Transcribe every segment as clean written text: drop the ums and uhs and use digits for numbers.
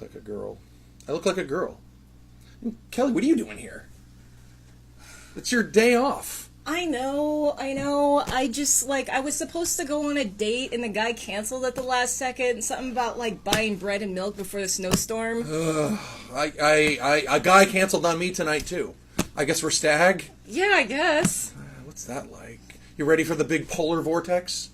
like a girl. I look like a girl. Kelly, what are you doing here? It's your day off. I know. I just, I was supposed to go on a date, and the guy canceled at the last second. Something about, buying bread and milk before the snowstorm. A guy canceled on me tonight, too. I guess we're stag? Yeah, I guess. What's that like? You ready for the big polar vortex?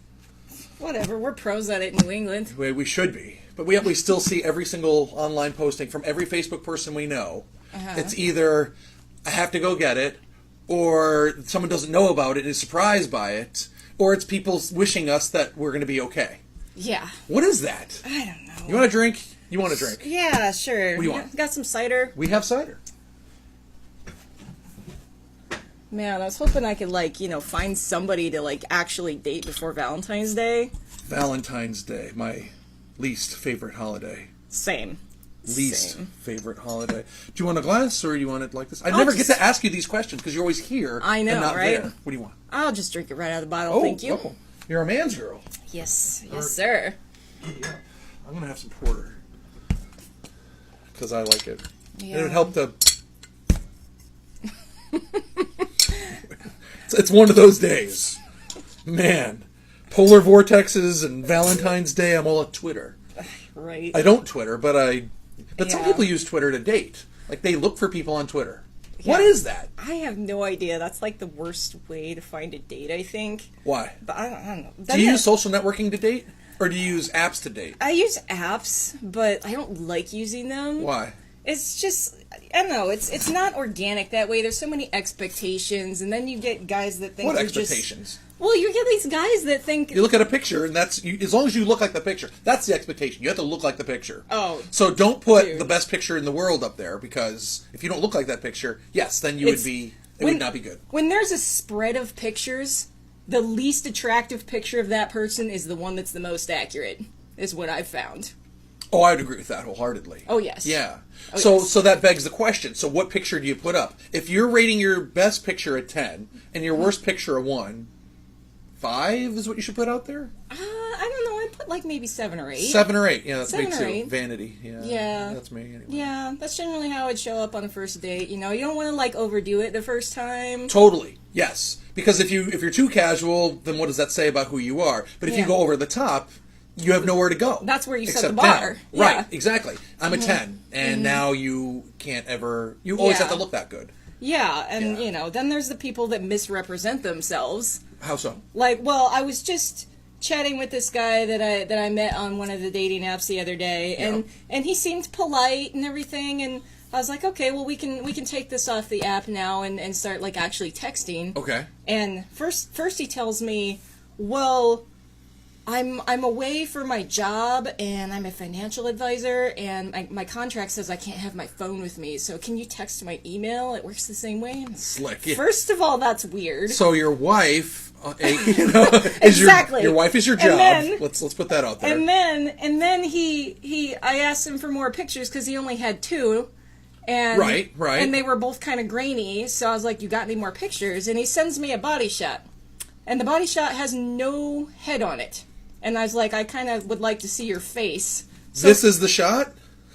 Whatever, we're pros at it in New England. We should be. But we still see every single online posting from every Facebook person we know. It's either, I have to go get it, or someone doesn't know about it and is surprised by it, or it's people wishing us that we're going to be okay. Yeah. What is that? I don't know. You want a drink? You want a drink? Yeah, sure. What do you want? Got some cider? We have cider. Man, I was hoping I could, find somebody to, actually date before Valentine's Day. Valentine's Day, my least favorite holiday. Same. Favorite holiday. Do you want a glass, or do you want it like this? I never get to ask you these questions because you're always here. I know, and not right? there. What do you want? I'll just drink it right out of the bottle, thank you. Oh, you're a man's girl. Yes, sir. Yeah. I'm going to have some porter because I like it. Yeah. It would help to... It's one of those days. Man. Polar vortexes and Valentine's Day, I'm all at Twitter. Right. I don't Twitter, but some people use Twitter to date. They look for people on Twitter. Yeah. What is that? I have no idea. That's the worst way to find a date, I think. Why? But I don't know. Do you use social networking to date? Or do you use apps to date? I use apps, but I don't like using them. Why? It's just, I don't know, it's not organic that way. There's so many expectations, and then you get guys that think What expectations? Well, you get these guys that think... You look at a picture, and as long as you look like the picture, that's the expectation. You have to look like the picture. Oh. So don't put the best picture in the world up there, because if you don't look like that picture, yes, then it would not be good. When there's a spread of pictures, the least attractive picture of that person is the one that's the most accurate, is what I've found. Oh, I would agree with that wholeheartedly. Oh, yes. Yeah. Oh, so that begs the question. So what picture do you put up? If you're rating your best picture at 10 and your worst picture a 1, 5 is what you should put out there? I don't know. I put maybe 7 or 8. 7 or 8. Yeah, that's me 7 or too. 8. Vanity. Yeah. Yeah. That's me anyway. Yeah, that's generally how I'd show up on a first date. You don't want to overdo it the first time. Totally. Yes. Because if you're too casual, then what does that say about who you are? But if you go over the top, you have nowhere to go. That's where you set the bar. Yeah. Right, exactly. I'm a 10, and now you can't ever... You always have to look that good. Yeah, and, then there's the people that misrepresent themselves. How so? I was just chatting with this guy that I met on one of the dating apps the other day, and he seemed polite and everything, and I was like, okay, well, we can take this off the app now and start, actually texting. Okay. And first he tells me, well... I'm away for my job, and I'm a financial advisor, and my contract says I can't have my phone with me, so can you text my email? It works the same way. Slick. Yeah. First of all, that's weird. So your wife, exactly. Your wife is your job. Then, let's put that out there. And then I asked him for more pictures because he only had 2. And, right. And they were both kind of grainy, so I was like, you got any more pictures? And he sends me a body shot. And the body shot has no head on it. And I was like, I kind of would like to see your face. So, this is the shot?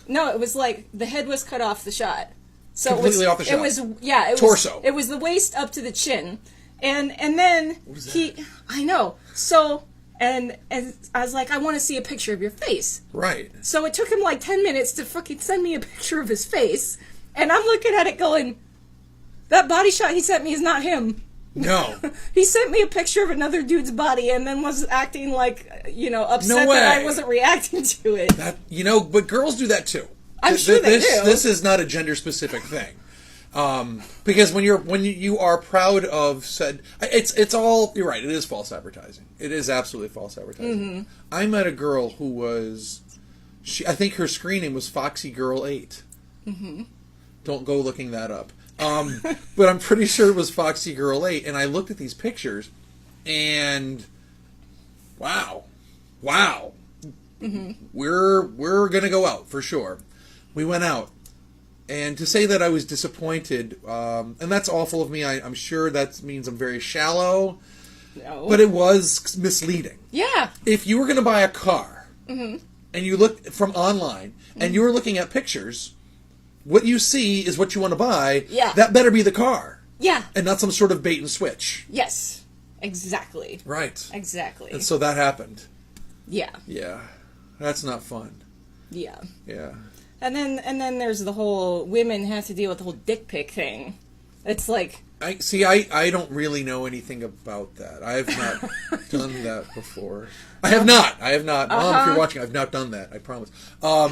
No, it was the head was cut off the shot. So completely off the shot? It was, yeah. Torso. It was the waist up to the chin. And then what is that? I know. So, and I was like, I want to see a picture of your face. Right. So it took him 10 minutes to fucking send me a picture of his face. And I'm looking at it going, that body shot he sent me is not him. No. He sent me a picture of another dude's body and then was acting upset no way. that I wasn't reacting to it. But girls do that too. I'm sure they do. This is not a gender-specific thing. Because when you are proud of said, it's all, you're right, it is false advertising. It is absolutely false advertising. Mm-hmm. I met a girl who was, I think her screen name was Foxy Girl 8. Mm-hmm. Don't go looking that up. But I'm pretty sure it was Foxy Girl 8, and I looked at these pictures, and wow, mm-hmm. we're gonna go out for sure. We went out, and to say that I was disappointed, and that's awful of me. I'm sure that means I'm very shallow, no. But it was misleading. Yeah. If you were gonna buy a car, mm-hmm. and you look from online, and you're looking at pictures, what you see is what you want to buy. Yeah. That better be the car. Yeah. And not some sort of bait and switch. Yes. Exactly. Right. Exactly. And so that happened. Yeah. Yeah. That's not fun. Yeah. Yeah. And then there's the whole women have to deal with the whole dick pic thing. It's like... I don't really know anything about that. I have not done that before. I have not. Mom, if you're watching, I've not done that. I promise. I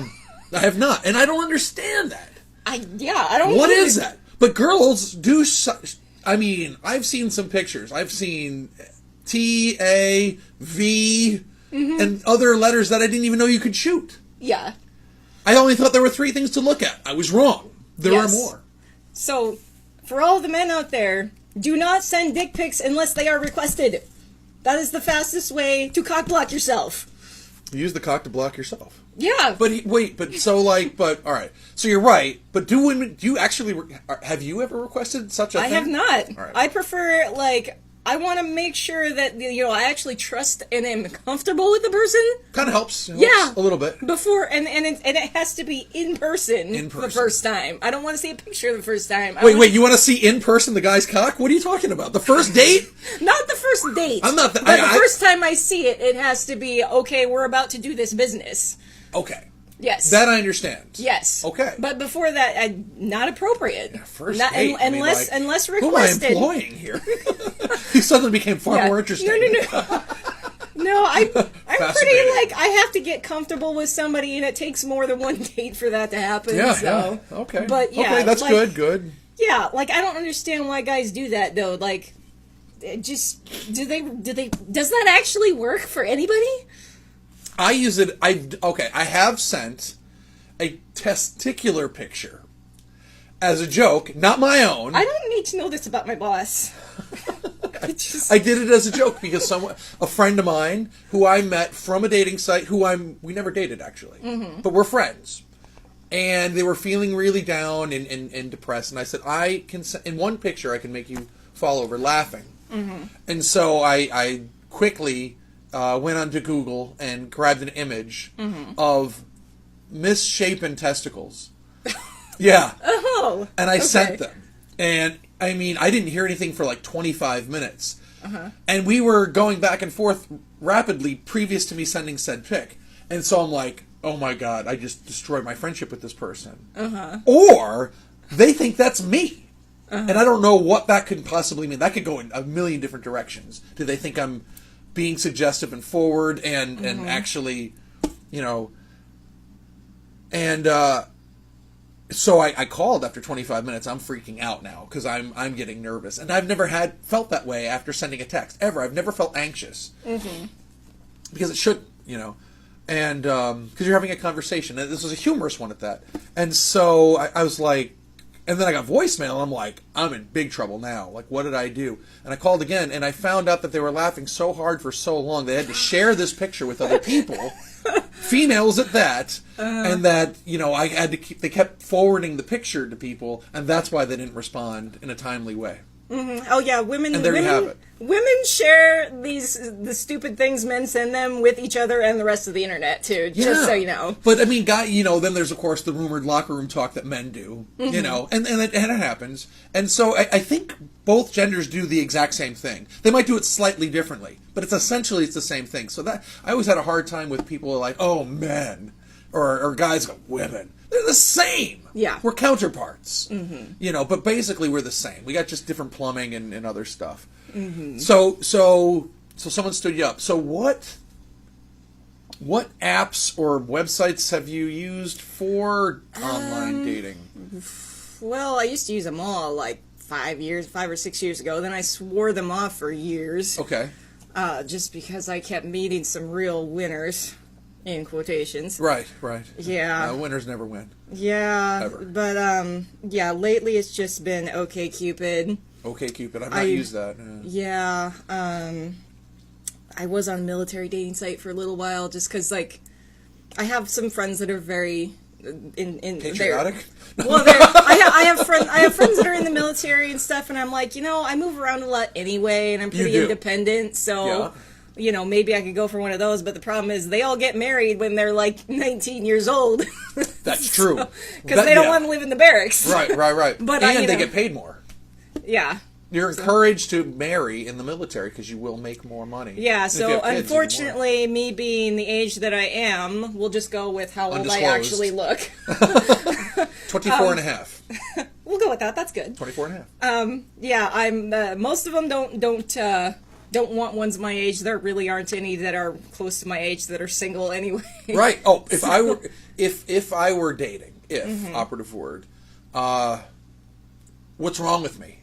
have not. And I don't understand that. I don't... What is that? But girls do such... I mean, I've seen some pictures. I've seen T, A, V, and other letters that I didn't even know you could shoot. Yeah. I only thought there were 3 things to look at. I was wrong. There are more. So, for all the men out there, do not send dick pics unless they are requested. That is the fastest way to cock block yourself. Use the cock to block yourself. Yeah. But all right. So you're right. But do you actually, have you ever requested such a thing? I have not. All right. I prefer, I want to make sure that, I actually trust and am comfortable with the person. Kind of helps. Yeah. A little bit. Before, and it has to be in person. The first time. I don't want to see a picture the first time. Wait, you want to see in person the guy's cock? What are you talking about? The first date? Not the first date. I'm not... But the first time I see it, it has to be, okay, we're about to do this business. Okay. Yes. That I understand. Yes. Okay. But before that, not appropriate. Yeah, first date. Unless requested. Who am I employing here? You suddenly became far more interesting. No. No, I'm pretty I have to get comfortable with somebody, and it takes more than one date for that to happen. Yeah. So. Yeah. Okay. But yeah, okay, that's good. Yeah, I don't understand why guys do that though. Does that actually work for anybody? I use it. I have sent a testicular picture as a joke, not my own. I don't need to know this about my boss. I did it as a joke because a friend of mine who I met from a dating site, we never dated actually, but we're friends, and they were feeling really down and depressed, and I said, I can in one picture I can make you fall over laughing, and so I quickly went onto Google and grabbed an image of misshapen testicles. Yeah. Oh. And I sent them. And, I mean, I didn't hear anything for 25 minutes. And we were going back and forth rapidly previous to me sending said pic. And so I'm like, oh my God, I just destroyed my friendship with this person. Or they think that's me. And I don't know what that could possibly mean. That could go in a million different directions. Do they think I'm being suggestive and forward and actually, and so I called after 25 minutes. I'm freaking out now because I'm getting nervous, and I've never felt that way after sending a text ever. I've never felt anxious because it shouldn't, and because you're having a conversation, and this was a humorous one at that, and so I was like. And then I got voicemail, and I'm like, I'm in big trouble now. What did I do? And I called again, and I found out that they were laughing so hard for so long, they had to share this picture with other people, females at that, and that, I had to they kept forwarding the picture to people, and that's why they didn't respond in a timely way. Oh yeah, women. And there you have it. Women share the stupid things men send them with each other and the rest of the internet too. Just so you know. But I mean, then there's of course the rumored locker room talk that men do. And it happens. And so I think both genders do the exact same thing. They might do it slightly differently, but it's essentially the same thing. So that I always had a hard time with people like, oh, men, or guys go, women. They're the same. Yeah. We're counterparts. But basically we're the same. We got just different plumbing and other stuff. So someone stood you up. So what apps or websites have you used for online dating? Well, I used to use them all 5 or 6 years ago. Then I swore them off for years. Okay. Just because I kept meeting some real winners. In quotations. Right. Yeah. Winners never win. Yeah. Ever. But, lately it's just been OkCupid. OkCupid. I've not used that. Yeah. I was on a military dating site for a little while just because, I have some friends that are very... patriotic? Well, I have friends that are in the military and stuff, and I'm like, I move around a lot anyway, and I'm pretty independent, so... Yeah. maybe I could go for one of those, but the problem is they all get married when they're like 19 years old. That's true. Because they don't want to live in the barracks. Right. But and they get paid more. Yeah. You're encouraged to marry in the military because you will make more money. Yeah, And if so you have kids, unfortunately, me being the age that I am, we'll just go with how old I actually look. 24 and a half. We'll go with that. That's good. 24 and a half. Yeah, I'm. Most of them don't want ones my age. There really aren't any that are close to my age that are single anyway. Right. Oh, if I were dating, operative word, what's wrong with me?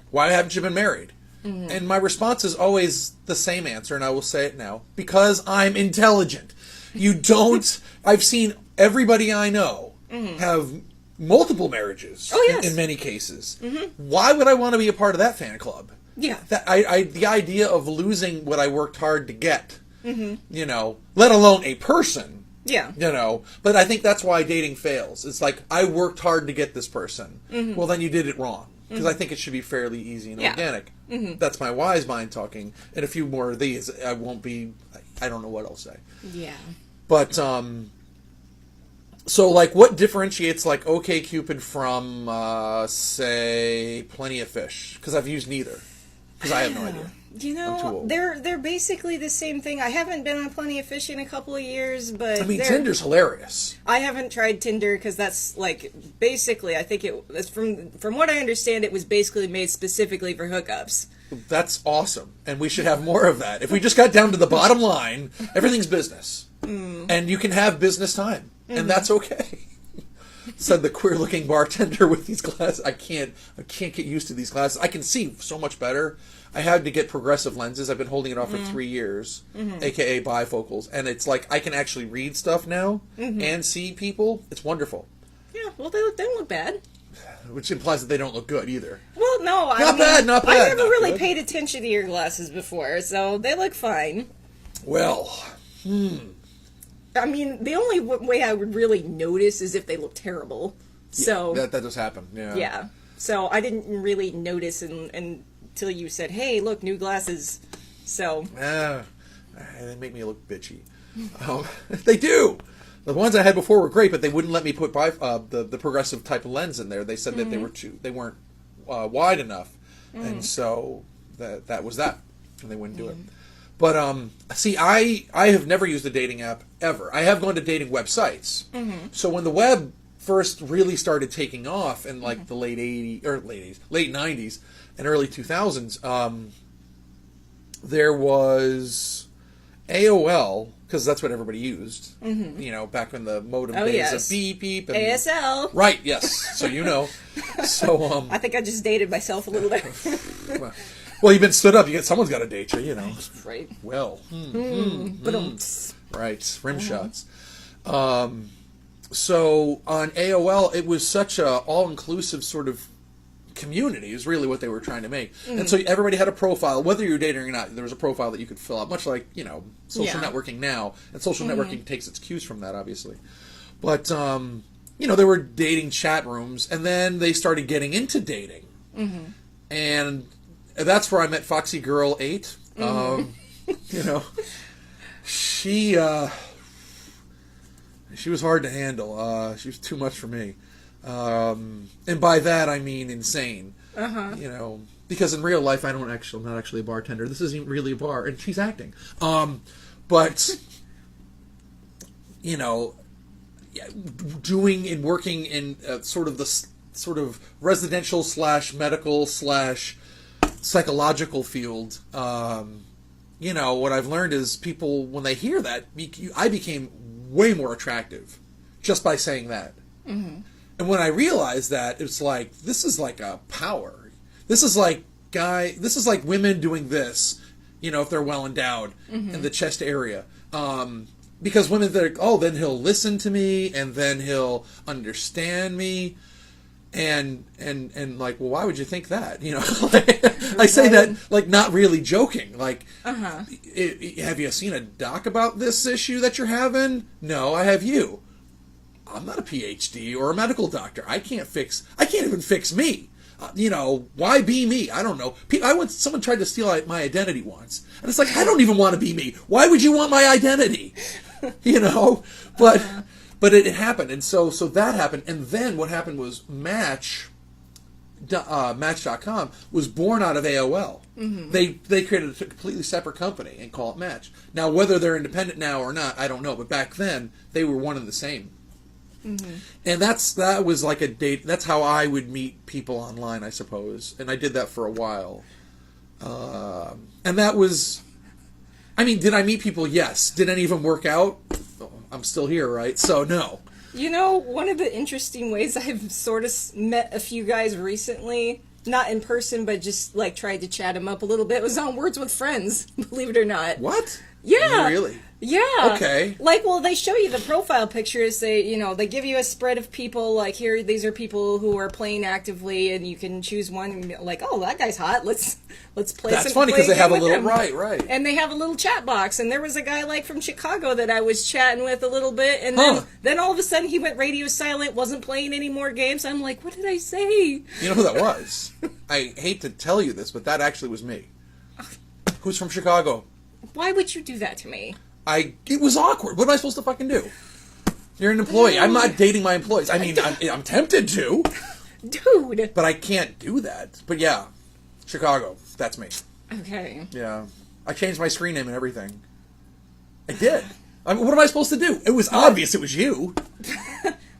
Why haven't you been married? Mm-hmm. And my response is always the same answer, and I will say it now. Because I'm intelligent. You don't... I've seen everybody I know have multiple marriages in many cases. Mm-hmm. Why would I want to be a part of that fan club? Yeah. The idea of losing what I worked hard to get, let alone a person. Yeah. But I think that's why dating fails. It's like, I worked hard to get this person. Mm-hmm. Well, then you did it wrong. Because I think it should be fairly easy and organic. Mm-hmm. That's my wise mind talking. And a few more of these, I won't be... I don't know what I'll say. Yeah. But, so, like, what differentiates, like, OkCupid from, say, Plenty of Fish? Because I've used neither. Because I have no idea. They're basically the same thing. I haven't been on Plenty of Fish in a couple of years, but... I mean, Tinder's hilarious. I haven't tried Tinder because that's, like, basically, I think it's from what I understand, it was basically made specifically for hookups. That's awesome. And we should have more of that. If we just got down to the bottom line, everything's business. Mm. And you can have business time. Mm-hmm. And that's okay. Said the queer-looking bartender with these glasses. I can't get used to these glasses. I can see so much better. I had to get progressive lenses. I've been holding it off for 3 years, a.k.a. bifocals. And it's like I can actually read stuff now and see people. It's wonderful. Yeah, well, they don't look bad. Which implies that they don't look good either. Well, no. Not bad. I never really paid attention to your glasses before, so they look fine. Well, I mean, the only way I would really notice is if they look terrible. So that does happen. Yeah. Yeah. So I didn't really notice until you said, "Hey, look, new glasses." So. They make me look bitchy. They do. The ones I had before were great, but they wouldn't let me put the progressive type of lens in there. They said that they weren't wide enough, and so that was that, and they wouldn't do it. But see, I have never used a dating app ever. I have gone to dating websites. Mm-hmm. So when the web first really started taking off in like the late 90s and early 2000s, there was AOL, because that's what everybody used. Mm-hmm. Back when the modem days of beep beep and ASL. Right. Yes. So So I think I just dated myself a little bit. Well, you've been stood up. Someone's got to date you, Right. Well. Right. Rim shots. So on AOL, it was such a all-inclusive sort of community is really what they were trying to make. Mm-hmm. And so everybody had a profile, whether you're dating or not, there was a profile that you could fill out, much like, social networking now. And social networking takes its cues from that, obviously. But, there were dating chat rooms, and then they started getting into dating. Mm-hmm. And that's where I met Foxy Girl 8. She was hard to handle. She was too much for me. And by that I mean insane. Because in real life I'm not actually a bartender. This isn't really a bar, and she's acting. But doing and working in sort of residential / medical / psychological field. What I've learned is people, when they hear that, I became way more attractive just by saying that. Mm-hmm. And when I realized that, it's like, this is like a power. This is like women doing this, if they're well endowed in the chest area. Because women, then he'll listen to me, and then he'll understand me. And like, well, why would you think that? I say that like not really joking. Like, have you seen a doc about this issue that you're having? No, I have you. I'm not a PhD or a medical doctor. I can't even fix me. Why be me? I don't know. Someone tried to steal my identity once, and it's like, I don't even want to be me. Why would you want my identity? But it happened, and so that happened, and then what happened was Match.com was born out of AOL. Mm-hmm. They created a completely separate company and call it Match. Now, whether they're independent now or not, I don't know. But back then, they were one and the same. Mm-hmm. And that was like a date. That's how I would meet people online, I suppose. And I did that for a while. And that was... I mean, did I meet people? Yes. Did any of them work out? I'm still here, right? So, no. One of the interesting ways I've sort of met a few guys recently, not in person, but just, like, tried to chat them up a little bit, was on Words with Friends, believe it or not. What? Yeah. Really? Yeah. Okay. Like, well, they show you the profile pictures. They give you a spread of people. Like, here, these are people who are playing actively, and you can choose one. And be like, oh, that guy's hot. Let's play. That's funny because they have a little him. right, and they have a little chat box. And there was a guy like from Chicago that I was chatting with a little bit, and then all of a sudden he went radio silent, wasn't playing any more games. I'm like, what did I say? You know who that was? I hate to tell you this, but that actually was me. Who's from Chicago? Why would you do that to me? It was awkward. What am I supposed to fucking do? You're an employee. I'm not dating my employees. I mean, I'm tempted to. Dude. But I can't do that. But yeah, Chicago. That's me. Okay. Yeah. I changed my screen name and everything. I did. I mean, what am I supposed to do? It was obvious it was you.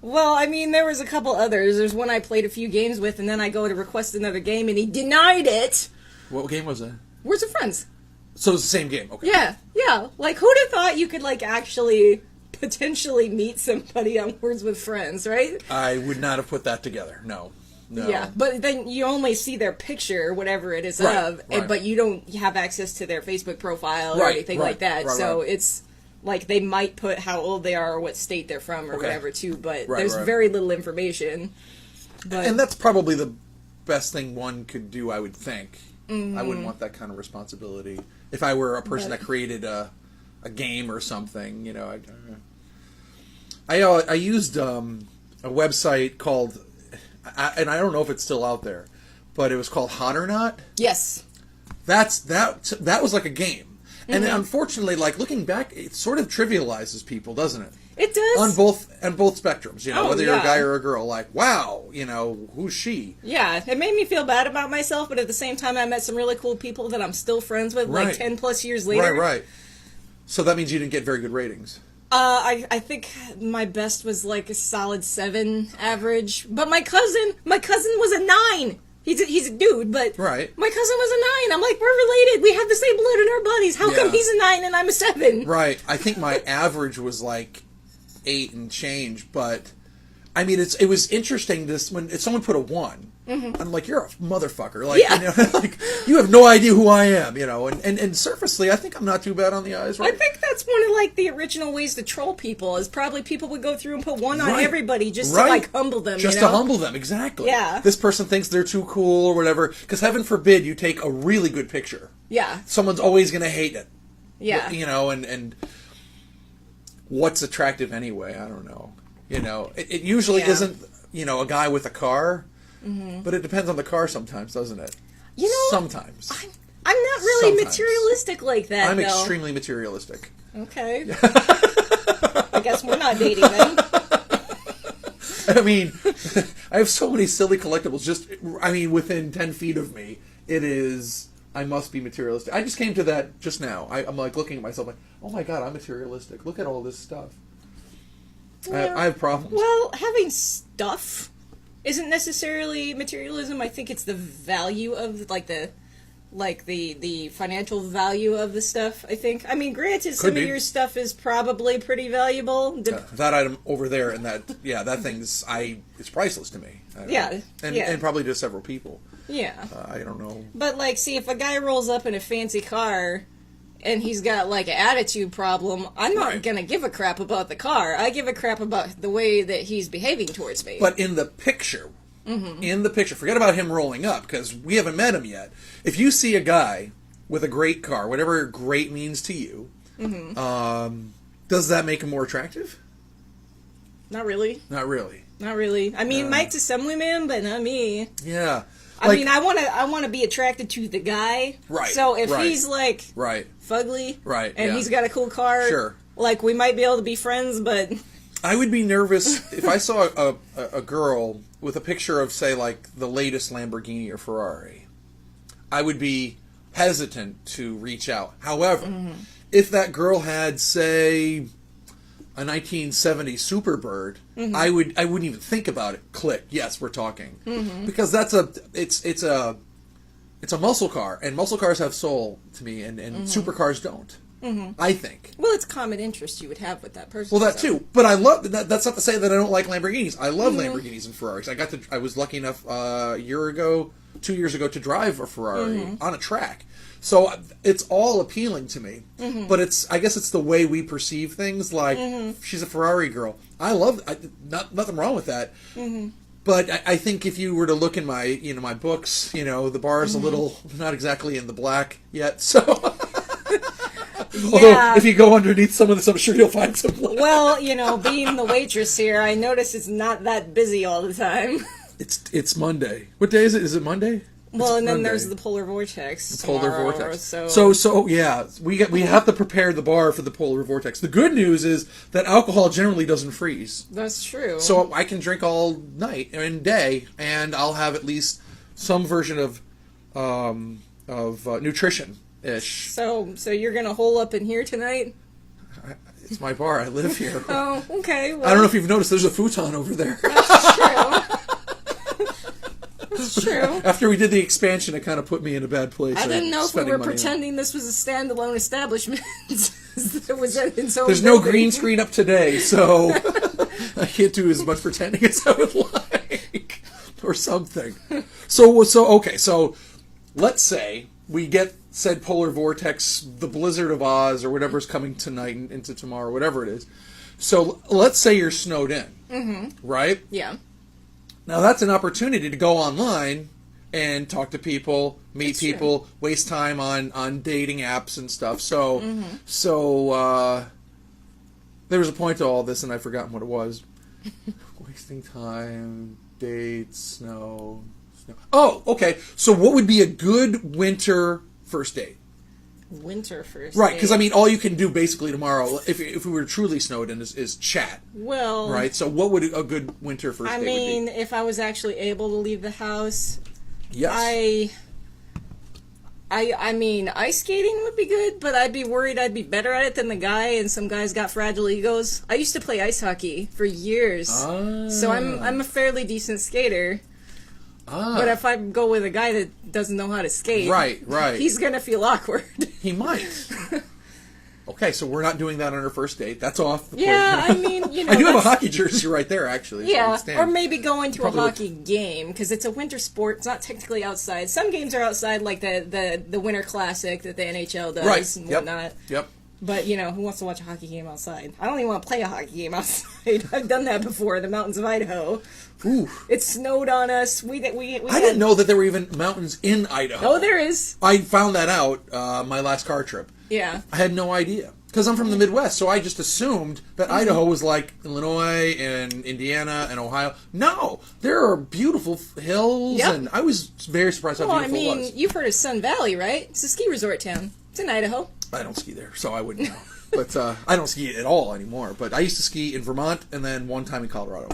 Well, I mean, there was a couple others. There's one I played a few games with, and then I go to request another game, and he denied it. What game was that? Words of Friends. So it's the same game, okay. Yeah. Like, who'd have thought you could, like, actually potentially meet somebody on Words with Friends, right? I would not have put that together, no. Yeah, but then you only see their picture, whatever it is but you don't have access to their Facebook profile or anything like that. So it's, like, they might put how old they are or what state they're from or whatever, too, but there's very little information. But... And that's probably the best thing one could do, I would think. Mm-hmm. I wouldn't want that kind of responsibility. If I were a person that created a game or something, I used a website called, and I don't know if it's still out there, but it was called Hot or Not. Yes. That was like a game. And unfortunately, like, looking back, it sort of trivializes people, doesn't it? It does. On both spectrums, whether you're a guy or a girl. Like, wow, who's she? Yeah, it made me feel bad about myself, but at the same time, I met some really cool people that I'm still friends with, like 10 plus years later. Right. So that means you didn't get very good ratings. I think my best was like a solid 7 average. But my cousin was a 9. He's a dude, but my cousin was a 9. I'm like, we're related. We have the same blood in our bodies. How come he's a 9 and I'm a 7? Right. I think my average was like 8 and change, but I mean, it was interesting when someone put a 1. Mm-hmm. I'm like, you're a motherfucker. Like, like, you have no idea who I am, and surfacely, I think I'm not too bad on the eyes, right? I think that's one of, like, the original ways to troll people, is probably people would go through and put 1 on everybody just to, like, humble them, Just to humble them, exactly. Yeah. This person thinks they're too cool or whatever, because heaven forbid you take a really good picture. Yeah. Someone's always going to hate it. Yeah. And what's attractive anyway? I don't know. It usually isn't, a guy with a car. Mm-hmm. But it depends on the car sometimes, doesn't it? Sometimes. I'm not really materialistic like that, I'm extremely materialistic. Okay. I guess we're not dating then. I mean, I have so many silly collectibles. Within 10 feet of me, I must be materialistic. I just came to that just now. I'm like looking at myself like, oh my God, I'm materialistic. Look at all this stuff. Yeah. I have problems. Well, having stuff isn't necessarily materialism. I think it's the value of, the financial value of the stuff, I think. I mean, granted, some of your stuff is probably pretty valuable. That item over there and that thing's, it's priceless to me. And probably to several people. Yeah. I don't know. But, see, if a guy rolls up in a fancy car and he's got, an attitude problem, I'm not going to give a crap about the car. I give a crap about the way that he's behaving towards me. But in the picture, forget about him rolling up, because we haven't met him yet. If you see a guy with a great car, whatever great means to you, does that make him more attractive? Not really. Not really. Not really. I mean, might to some women, but not me. Yeah. I mean, I want to be attracted to the guy. Right. So if he's like right. fugly, right, and yeah. he's got a cool car, sure. Like we might be able to be friends, but I would be nervous if I saw a girl with a picture of, say, like the latest Lamborghini or Ferrari. I would be hesitant to reach out. However, if that girl had, say, a 1970 Superbird, I wouldn't even think about it. Click. Yes, we're talking. Because that's it's a muscle car, and muscle cars have soul to me, and supercars don't. I think. Well, it's common interest you would have with that person. Well, that too. But I love that. That's not to say that I don't like Lamborghinis. I love Lamborghinis and Ferraris. I was lucky enough 2 years ago, to drive a Ferrari on a track. So it's all appealing to me. But I guess it's the way we perceive things. Like she's a Ferrari girl. I love nothing wrong with that. But I think if you were to look in my my books, the bar's a little not exactly in the black yet. So. Although, if you go underneath some of this, I'm sure you'll find some. Well, being the waitress here, I notice it's not that busy all the time. It's Monday. What day is it? Is it Monday? Well, and then there's the polar vortex. The polar vortex. So yeah, we have to prepare the bar for the polar vortex. The good news is that alcohol generally doesn't freeze. That's true. So I can drink all night and day, and I'll have at least some version of nutrition. Ish. So you're gonna hole up in here tonight? It's my bar. I live here. Oh, okay. Well, I don't know if you've noticed. There's a futon over there. That's true. That's true. After we did the expansion, it kind of put me in a bad place. I didn't know if we were pretending this was a standalone establishment. It was in its own There's no green screen up today, so I can't do as much pretending as I would like, or something. So okay. So let's say we get said polar vortex, the Blizzard of Oz, or whatever's coming tonight and into tomorrow, whatever it is. So let's say you're snowed in, right? Yeah. Now that's an opportunity to go online and talk to people, meet people, waste time on dating apps and stuff. So there was a point to all this, and I've forgotten what it was. Wasting time, dates, snow. Oh, okay. So what would be a good winter first date? Winter first right, date. because I mean, all you can do basically tomorrow, if we were truly snowed in, is chat. Well, right. So what would a good winter first date be? If I was actually able to leave the house, yes. I mean, ice skating would be good, but I'd be worried I'd be better at it than the guy, and some guys got fragile egos. I used to play ice hockey for years, so I'm a fairly decent skater. But if I go with a guy that doesn't know how to skate, right, he's gonna feel awkward. He might. Okay, so we're not doing that on our first date. That's off the Yeah, plate. I mean, I do have a hockey jersey right there, actually. Yeah, so or maybe going to a hockey game, because it's a winter sport. It's not technically outside. Some games are outside, like the Winter Classic that the NHL does and whatnot. Yep. But, who wants to watch a hockey game outside? I don't even want to play a hockey game outside. I've done that before in the mountains of Idaho. Ooh. It snowed on us. We I didn't know that there were even mountains in Idaho. Oh, there is. I found that out my last car trip. Yeah. I had no idea. Because I'm from the Midwest, so I just assumed that Idaho was like Illinois and Indiana and Ohio. No! There are beautiful hills, and I was very surprised how beautiful it was. You've heard of Sun Valley, right? It's a ski resort town. It's in Idaho. I don't ski there, so I wouldn't know. But I don't ski at all anymore. But I used to ski in Vermont and then one time in Colorado.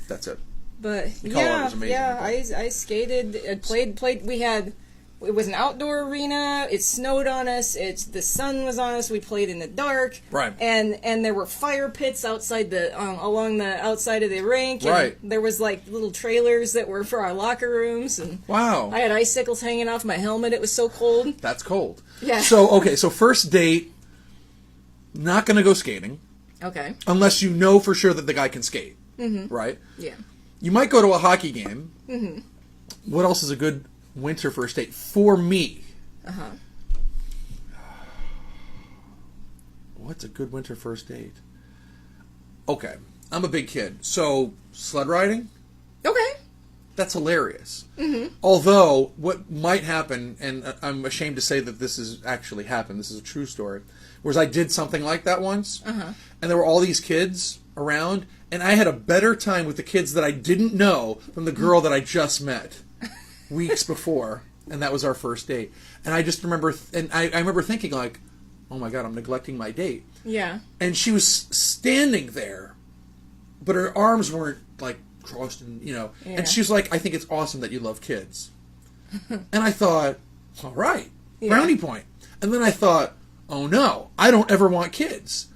That's it. But Colorado was amazing. Yeah, I skated, played. It was an outdoor arena. It snowed on us. The sun was on us. We played in the dark. Right. And there were fire pits outside along the outside of the rink. And right. There was like little trailers that were for our locker rooms. And wow. I had icicles hanging off my helmet. It was so cold. That's cold. Yeah. So first date, not going to go skating. Okay. Unless you know for sure that the guy can skate. Mm-hmm. Right? Yeah. You might go to a hockey game. Mm-hmm. What else is a good winter first date for me? Uh-huh. What's a good winter first date? Okay. I'm a big kid. So, sled riding? Okay. That's hilarious. Mm-hmm. Although, what might happen, and I'm ashamed to say that this has actually happened, this is a true story, was I did something like that once, and there were all these kids around, and I had a better time with the kids that I didn't know than the girl that I just met weeks before, and that was our first date. And I just remember, I remember thinking like, oh my God, I'm neglecting my date. Yeah. And she was standing there, but her arms weren't like crossed, and yeah. And she was like, I think it's awesome that you love kids. And I thought, all right, brownie point. And then I thought, oh no, I don't ever want kids.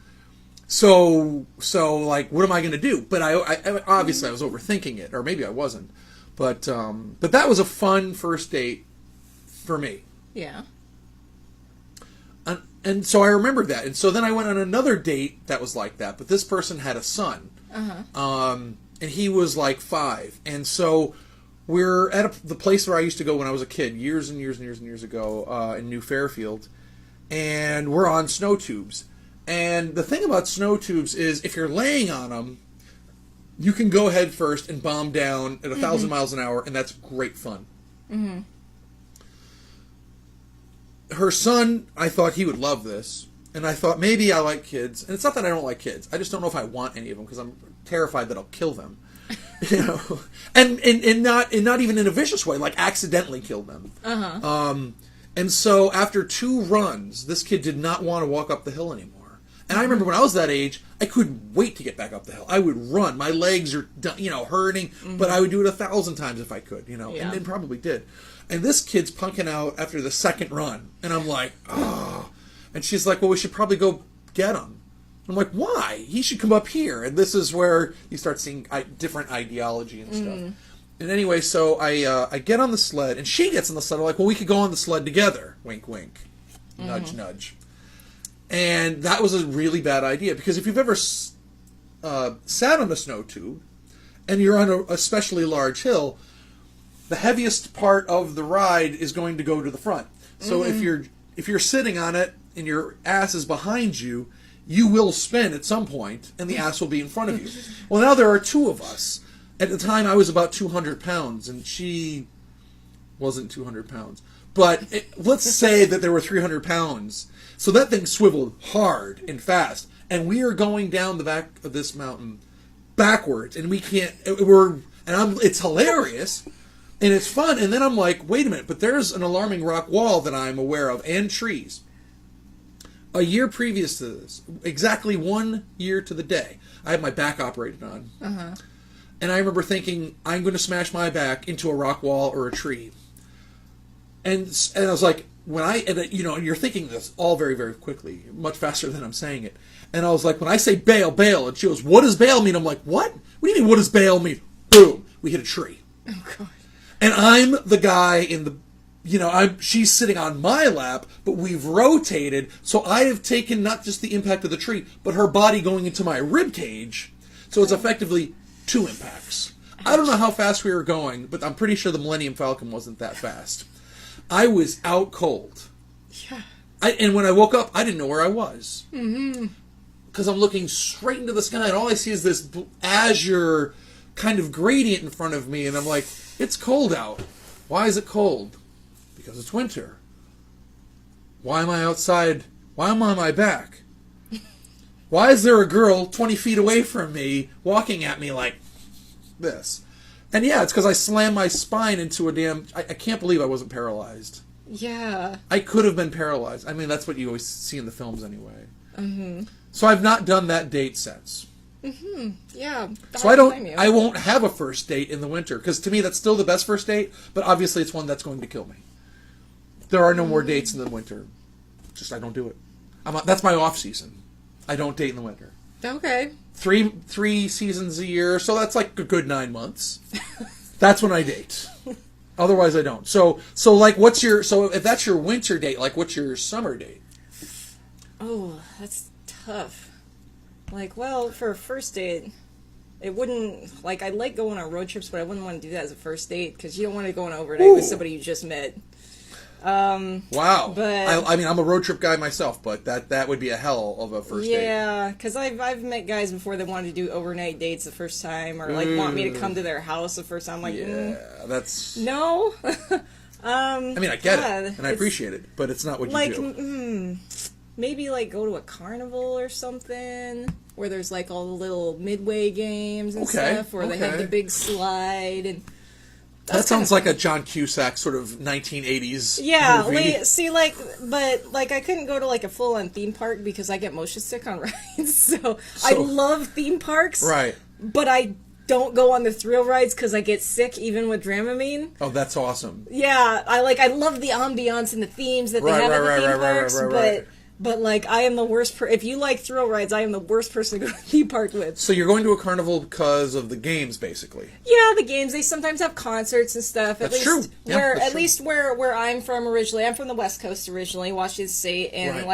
So like, what am I going to do? But I obviously I was overthinking it, or maybe I wasn't. But that was a fun first date for me. Yeah. And so I remember that. And so then I went on another date that was like that. But this person had a son. And he was like 5. And so we're at the place where I used to go when I was a kid, years and years and years and years ago, in New Fairfield. And we're on snow tubes. And the thing about snow tubes is if you're laying on them, you can go head first and bomb down at 1,000 miles an hour, and that's great fun. Mm-hmm. Her son, I thought he would love this. And I thought, maybe I like kids. And it's not that I don't like kids. I just don't know if I want any of them, because I'm terrified that I'll kill them. You know? And not even in a vicious way, like accidentally kill them. And so after 2 runs, this kid did not want to walk up the hill anymore. And I remember when I was that age, I couldn't wait to get back up the hill. I would run. My legs are, hurting, but I would do it 1,000 times if I could, and probably did. And this kid's punking out after the second run. And I'm like, oh. And she's like, well, we should probably go get him. I'm like, why? He should come up here. And this is where you start seeing different ideology and stuff. And anyway, so I get on the sled, and she gets on the sled. I'm like, well, we could go on the sled together. Wink, wink. Nudge, nudge. And that was a really bad idea, because if you've ever sat on a snow tube, and you're on a especially large hill, the heaviest part of the ride is going to go to the front. So if you're sitting on it and your ass is behind you, you will spin at some point, and the ass will be in front of you. Well, now there are 2 of us. At the time, I was about 200 pounds, and she wasn't 200 pounds. But let's say that there were 300 pounds. So that thing swiveled hard and fast. And we are going down the back of this mountain backwards. And we can't... it's hilarious. And it's fun. And then I'm like, wait a minute. But there's an alarming rock wall that I'm aware of. And trees. A year previous to this, exactly 1 year to the day, I had my back operated on. And I remember thinking, I'm going to smash my back into a rock wall or a tree. And I was like, and you're thinking this all very, very quickly, much faster than I'm saying it. And I was like, when I say bail, bail, and she goes, what does bail mean? I'm like, what? What do you mean, what does bail mean? Boom. We hit a tree. Oh, God. And I'm the guy in the, she's sitting on my lap, but we've rotated, so I have taken not just the impact of the tree, but her body going into my rib cage. So it's effectively 2 impacts. I don't know how fast we were going, but I'm pretty sure the Millennium Falcon wasn't that fast. I was out cold. Yeah. And when I woke up, I didn't know where I was. Because I'm looking straight into the sky, and all I see is this azure kind of gradient in front of me, and I'm like, it's cold out. Why is it cold? Because it's winter. Why am I outside? Why am I on my back? Why is there a girl 20 feet away from me walking at me like this? And yeah, it's because I slammed my spine into a damn... I can't believe I wasn't paralyzed. Yeah. I could have been paralyzed. I mean, that's what you always see in the films anyway. So I've not done that date since. Yeah. So I won't have a first date in the winter, because to me that's still the best first date, but obviously it's one that's going to kill me. There are no more dates in the winter. Just I don't do it. That's my off season. I don't date in the winter. Okay. 3 seasons a year, so that's like a good 9 months. That's when I date. Otherwise, I don't. So like, if that's your winter date, like, what's your summer date? Oh, that's tough. Like, well, for a first date, it wouldn't, like, I like going on road trips, but I wouldn't want to do that as a first date, because you don't want to go on overnight with somebody you just met. Wow. But I mean, I'm a road trip guy myself, but that would be a hell of a first date. Yeah, because I've met guys before that wanted to do overnight dates the first time, or like want me to come to their house the first time. I'm like, that's no. I mean, I get it, and I appreciate it, but it's not what you do. maybe like go to a carnival or something where there's like all the little midway games and stuff, where they have the big slide and. That sounds like a John Cusack sort of 1980s movie. See, but I couldn't go to like a full-on theme park because I get motion sick on rides. So I love theme parks, right? But I don't go on the thrill rides because I get sick even with Dramamine. Oh, that's awesome. Yeah, I love the ambiance and the themes that they have at the theme parks, but like, I am the worst if you like thrill rides, I am the worst person to go to a theme park with. So you're going to a carnival because of the games, basically? Yeah, the games. They sometimes have concerts and stuff. That's true. Yeah, at least where I'm from originally. I'm from the West Coast originally, Washington State, and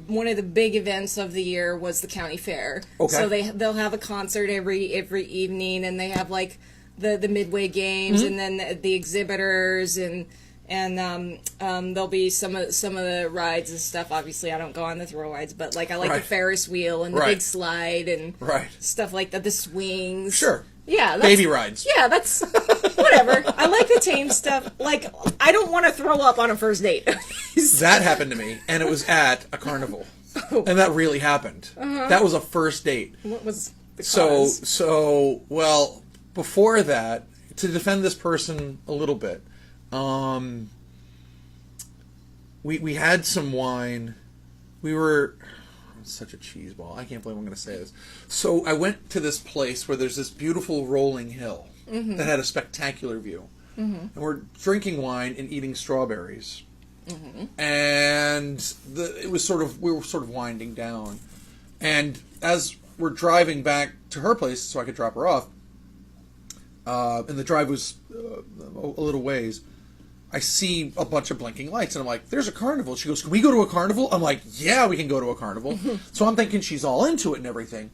one of the big events of the year was the county fair. Okay. So they'll have a concert every evening, and they have like the midway games, and then the exhibitors and there'll be some of the rides and stuff. Obviously, I don't go on the thrill rides, but like I like the Ferris wheel and the big slide and stuff like that. The swings. Sure. Yeah. Baby rides. Yeah, that's whatever. I like the tame stuff. Like, I don't want to throw up on a first date. That happened to me, and it was at a carnival, and that really happened. That was a first date. What was the cause? Well, before that, to defend this person a little bit. We had some wine. We were such a cheese ball. I can't believe I'm going to say this. So I went to this place where there's this beautiful rolling hill that had a spectacular view, and we're drinking wine and eating strawberries, and we were sort of winding down, and as we're driving back to her place so I could drop her off, and the drive was a little ways. I see a bunch of blinking lights, and I'm like, there's a carnival. She goes, can we go to a carnival? I'm like, yeah, we can go to a carnival. So I'm thinking she's all into it and everything.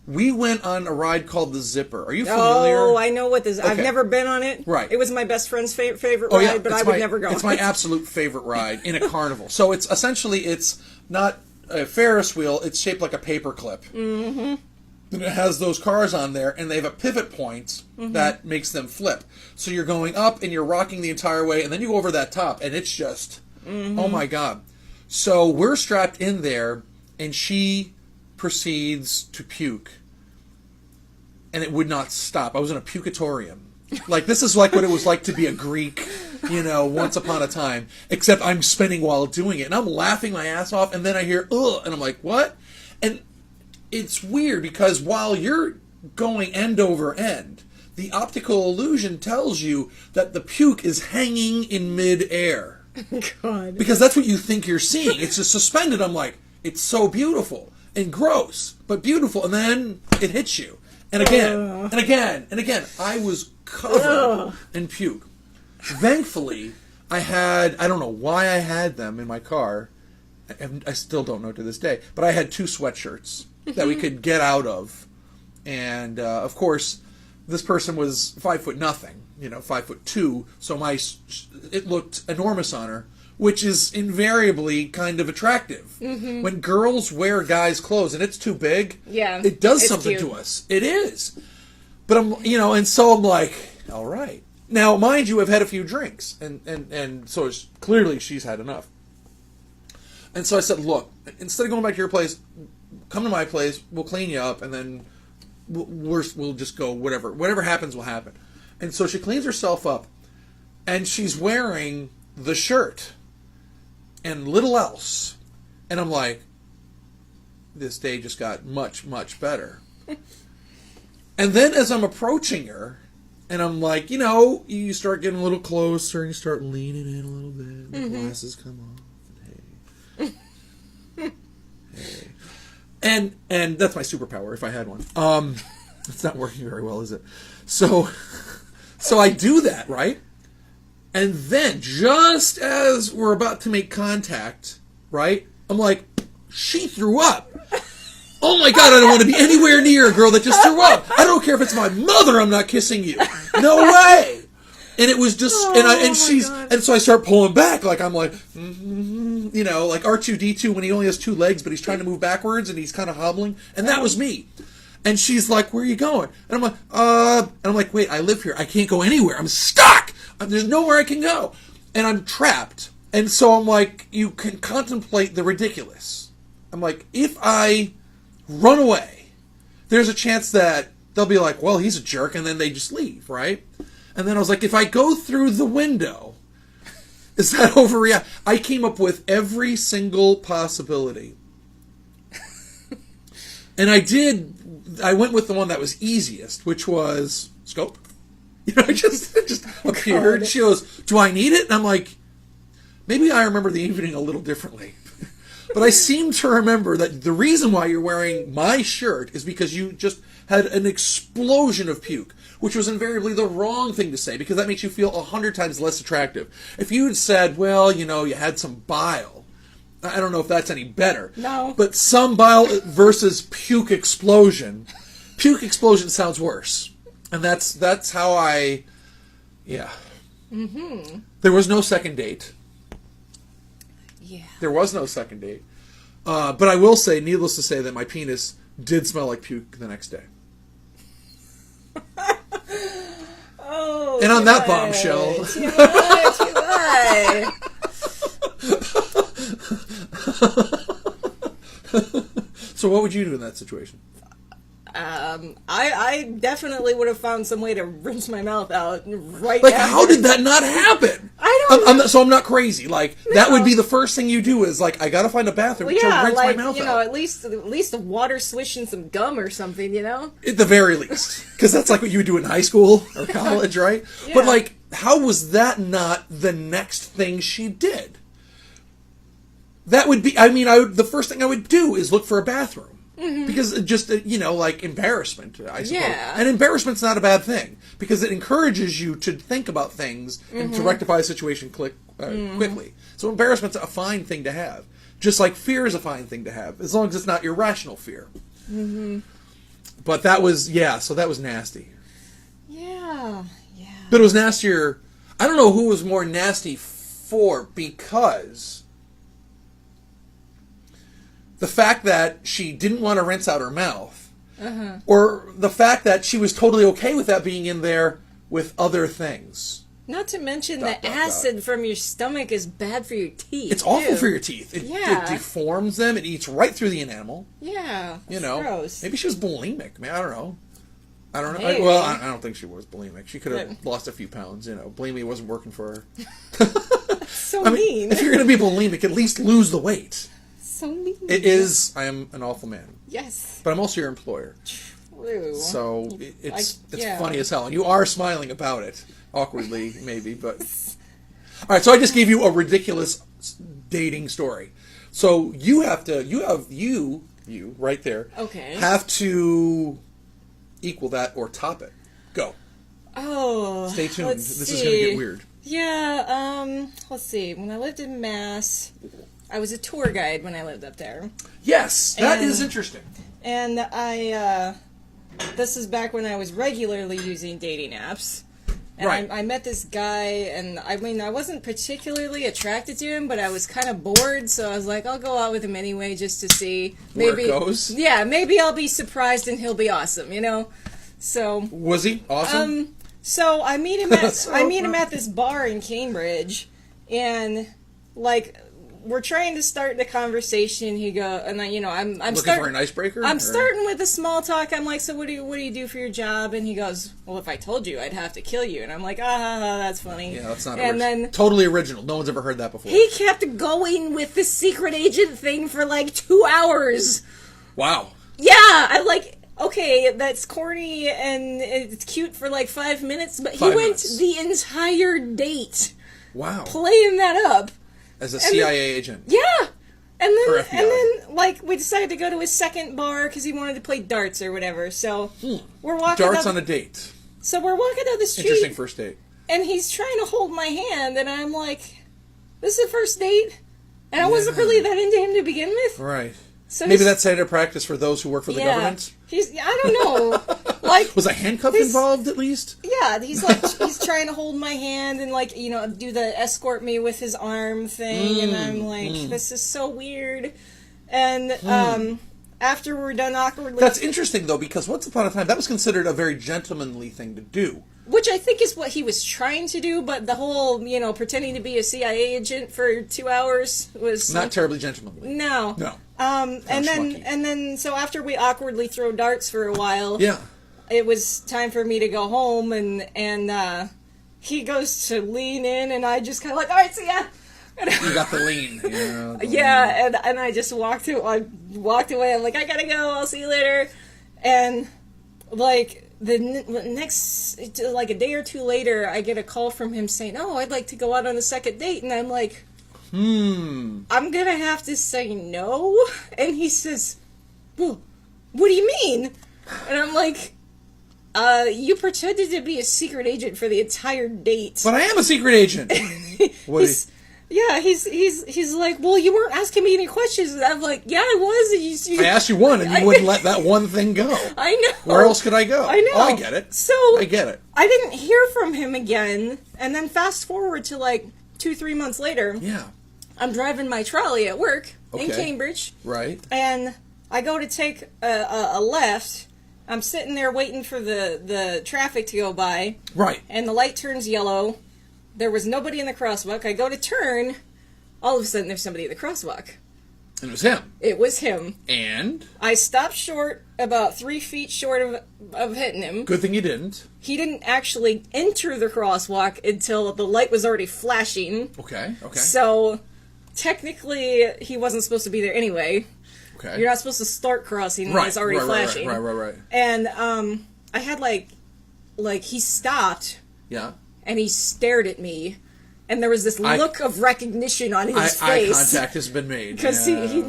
We went on a ride called the Zipper. Are you familiar? Oh, I know what this is. Okay. I've never been on it. Right. It was my best friend's favorite ride, but I would never go on it. It's my absolute favorite ride in a carnival. So it's not a Ferris wheel. It's shaped like a paper clip. Mm-hmm. And it has those cars on there, and they have a pivot point that makes them flip. So you're going up, and you're rocking the entire way, and then you go over that top, and it's just, oh my God. So we're strapped in there, and she proceeds to puke. And it would not stop. I was in a pukatorium. Like, this is like what it was like to be a Greek, once upon a time. Except I'm spinning while doing it. And I'm laughing my ass off, and then I hear, ugh, and I'm like, what? And it's weird because while you're going end over end, the optical illusion tells you that the puke is hanging in midair. God. Because that's what you think you're seeing. It's just suspended. I'm like, it's so beautiful and gross, but beautiful. And then it hits you. And again, and again, and again. I was covered in puke. Thankfully, I don't know why I had them in my car. I still don't know to this day. But I had 2 sweatshirts that we could get out of. And, of course, this person was 5'0", 5'2", so it looked enormous on her, which is invariably kind of attractive. When girls wear guys' clothes and it's too big, it does something to us. It is. But and so I'm like, all right. Now, mind you, I've had a few drinks, and so clearly she's had enough. And so I said, look, instead of going back to your place, come to my place, we'll clean you up, and then we'll just go, whatever happens will happen. And so she cleans herself up, and she's wearing the shirt and little else. And I'm like, this day just got much, much better. And then as I'm approaching her, and I'm like, you start getting a little closer, and you start leaning in a little bit, the glasses come off. Hey. And that's my superpower if I had one. It's not working very well, is it? So I do that, right? And then just as we're about to make contact, right? I'm like, she threw up. Oh my God, I don't want to be anywhere near a girl that just threw up. I don't care if it's my mother, I'm not kissing you. No way. And it was just, and so I start pulling back, like I'm like, like R2-D2 when he only has 2 legs, but he's trying to move backwards and he's kind of hobbling. And that was me. And she's like, where are you going? And I'm like, wait, I live here. I can't go anywhere. I'm stuck. There's nowhere I can go. And I'm trapped. And so I'm like, you can contemplate the ridiculous. I'm like, if I run away, there's a chance that they'll be like, well, he's a jerk, and then they just leave, right? And then I was like, if I go through the window, is that overreact? I came up with every single possibility. And I went with the one that was easiest, which was scope. You know, it just appeared. God. She goes, do I need it? And I'm like, maybe I remember the evening a little differently. But I seem to remember that the reason why you're wearing my shirt is because you just had an explosion of puke, which was invariably the wrong thing to say, because that makes you feel 100 times less attractive. If you had said, well, you know, you had some bile, I don't know if that's any better. No. But some bile versus puke explosion sounds worse. And that's how yeah. Mm-hmm. There was no second date. Yeah. There was no second date. But I will say, needless to say, that my penis did smell like puke the next day. Oh. And on that bombshell. Too much. So what would you do in that situation? I definitely would have found some way to rinse my mouth out right Like, after. how did that not happen? I don't know. So I'm not crazy. Like, that would be the first thing you do is, like, I gotta find a bathroom Well, to yeah, rinse like, my mouth you know, out. at least a water swish and some gum or something, you know? At the very least. Because that's like what you would do in high school or college, right? Yeah. But, like, how was that not the next thing she did? That would be, I mean, the first thing I would do is look for a bathroom. Mm-hmm. Because just, you know, like embarrassment, I suppose. Yeah. And embarrassment's not a bad thing. Because it encourages you to think about things and to rectify a situation quickly. So embarrassment's a fine thing to have. Just like fear is a fine thing to have. As long as it's not irrational fear. Mm-hmm. But that was, so that was nasty. Yeah. But it was nastier. I don't know who was more nasty for, because the fact that she didn't want to rinse out her mouth, or the fact that she was totally okay with that being in there with other things. Not to mention the acid from your stomach is bad for your teeth. It's awful too. for your teeth. It deforms them. It eats right through the enamel. Yeah. You know. Gross. Maybe she was bulimic. Man, I don't know. Maybe. I don't think she was bulimic. She could have lost a few pounds. You know, bulimia wasn't working for her. So mean. If you're going to be bulimic, at least lose the weight. So mean. It is. I am an awful man. Yes. But I'm also your employer. True. So it's funny as hell. And you are smiling about it. Awkwardly, maybe. But all right, so I just gave you a ridiculous dating story. So you have you right there. Okay. Have to equal that or top it. Go. Oh. Stay tuned. This Is going to get weird. Yeah, let's see. When I lived in Mass, I was a tour guide when I lived up there. Yes, that is interesting. And this is back when I was regularly using dating apps. And right. I met this guy, and I mean, I wasn't particularly attracted to him, but I was kind of bored, so I was like, I'll go out with him anyway just to see. Maybe, where it goes? Yeah, maybe I'll be surprised and he'll be awesome, you know? So. Was he awesome? So I meet him at this bar in Cambridge, and like we're trying to start the conversation. He I'm looking for an icebreaker. I'm starting with a small talk. I'm like, so what do you do for your job? And he goes, well, if I told you, I'd have to kill you. And I'm like, that's funny. Yeah, that's not. And then totally original. No one's ever heard that before. He kept going with the secret agent thing for like 2 hours. Wow. Yeah, I like. Okay, that's corny and it's cute for like 5 minutes, but he went the entire date. Wow. Playing that up. As a CIA agent. Yeah. And then, or FBI. like, we decided to go to his second bar because he wanted to play darts or whatever. So, we're walking darts on a date. So, we're walking down the street. Interesting first date. And he's trying to hold my hand, and I'm like, this is a first date? And I wasn't really that into him to begin with. Right. So maybe that's standard practice for those who work for the government. I don't know. Like, was a handcuff involved at least? Yeah, he's trying to hold my hand and like, you know, do the escort me with his arm thing, and I'm like, this is so weird. And after we're done awkwardly, that's interesting though, because once upon a time that was considered a very gentlemanly thing to do. Which I think is what he was trying to do, but the whole, pretending to be a CIA agent for 2 hours was Not terribly gentlemanly. No. No. And then, so after we awkwardly throw darts for a while, Yeah. it was time for me to go home, and he goes to lean in, and I just kind of like, all right, see ya. You got the lean. Yeah. Yeah, and I just walked away. I'm like, I gotta go. I'll see you later. And like the next, like a day or two later, I get a call from him saying, "Oh, I'd like to go out on a second date," and I'm like, I'm gonna have to say no. And he says, "Well, what do you mean?" And I'm like, you pretended to be a secret agent for the entire date. But I am a secret agent. He's like, well, you weren't asking me any questions. And I'm like, yeah, I was. I asked you one, and you wouldn't let that one thing go. I know. Where else could I go? I know. Oh, I get it. So I get it. I didn't hear from him again, and then fast forward to like 2-3 months later. Yeah. I'm driving my trolley at work in Okay. Cambridge. Right. And I go to take a left. I'm sitting there waiting for the traffic to go by. Right. And the light turns yellow. There was nobody in the crosswalk. I go to turn. All of a sudden, there's somebody in the crosswalk. And it was him. It was him. And? I stopped short, about 3 feet short of hitting him. Good thing you didn't. He didn't actually enter the crosswalk until the light was already flashing. Okay. So, technically, he wasn't supposed to be there anyway. Okay. You're not supposed to start crossing when it's already flashing. Right. And I had like he stopped. Yeah. And he stared at me, and there was this look of recognition on his face. Eye contact has been made because he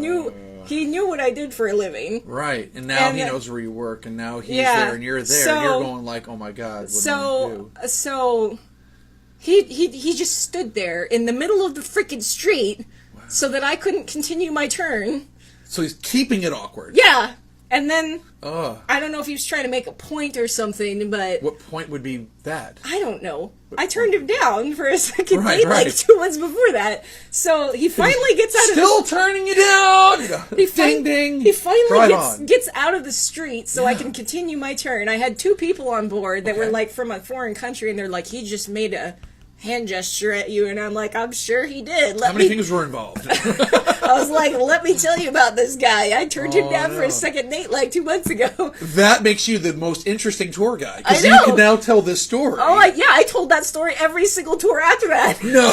knew what I did for a living. Right, and now he knows where you work, and now he's there, and you're there, and you're going like, oh my god, what am I gonna do? So he just stood there in the middle of the freaking street, so that I couldn't continue my turn. So he's keeping it awkward. Yeah. And then, I don't know if he was trying to make a point or something, but... What point would be that? I don't know. I turned him down for a second date, right. like 2 months before that. So he finally gets out of Still turning you down! Ding. He finally gets out of the street so I can continue my turn. I had 2 people on board that were, like, from a foreign country, and they're like, he just made a hand gesture at you, and I'm like, I'm sure he did. How many fingers were involved? I was like, let me tell you about this guy. I turned him down for a second date like 2 months ago. That makes you the most interesting tour guide. I Because know. you can now tell this story. Oh, I told that story every single tour after that. No.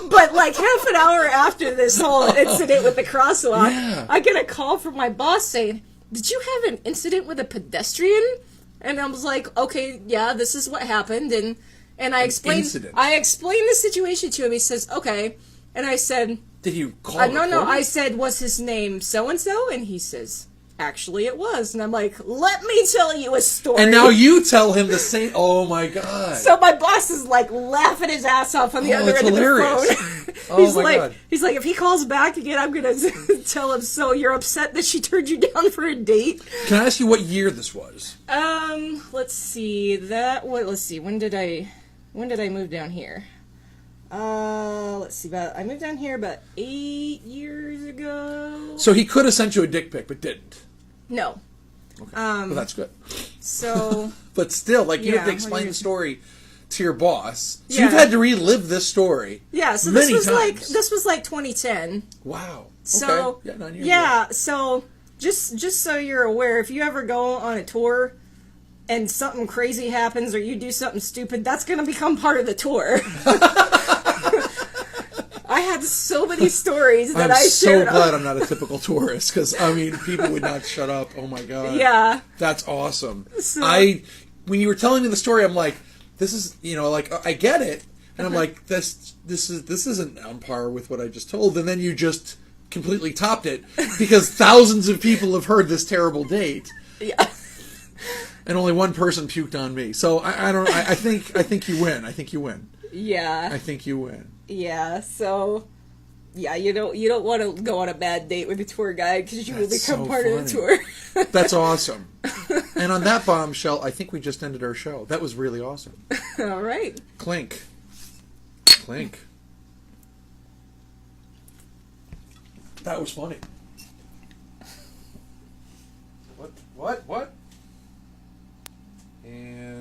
But like half an hour after this whole incident with the crosswalk, I get a call from my boss saying, did you have an incident with a pedestrian? And I was like, okay, yeah, this is what happened. And I explained the situation to him. He says, okay. And I said... Did you call him? No. I said, was his name so-and-so? And he says, actually it was. And I'm like, let me tell you a story. And now you tell him the same... Oh, my God. So my boss is like laughing his ass off on the other end of the phone. God. He's like, if he calls back again, I'm going to tell him, so you're upset that she turned you down for a date? Can I ask you what year this was? Let's see. When did I move down here? Let's see. I moved down here about 8 years ago. So he could have sent you a dick pic, but didn't. No. Okay. Well, that's good. So. But still, like, you have to explain the story to your boss. So you've had to relive this story. Yeah. So many this times. was like 2010. Wow. So okay. Yeah, 9 years ago. So just so you're aware, if you ever go on a tour and something crazy happens or you do something stupid, that's going to become part of the tour. I had so many stories that I shared. I'm so glad I'm not a typical tourist, because, I mean, people would not shut up. Oh, my God. Yeah. That's awesome. So, when you were telling me the story, I'm like, this is, like, I get it. And I'm like, this isn't on par with what I just told. And then you just completely topped it, because thousands of people have heard this terrible date. Yeah. And only one person puked on me. So I think you win. I think you win. Yeah. I think you win. Yeah. So, yeah, you don't want to go on a bad date with a tour guide, because you will become part of the tour. That's awesome. And on that bombshell, I think we just ended our show. That was really awesome. All right. Clink. Clink. That was funny. What? And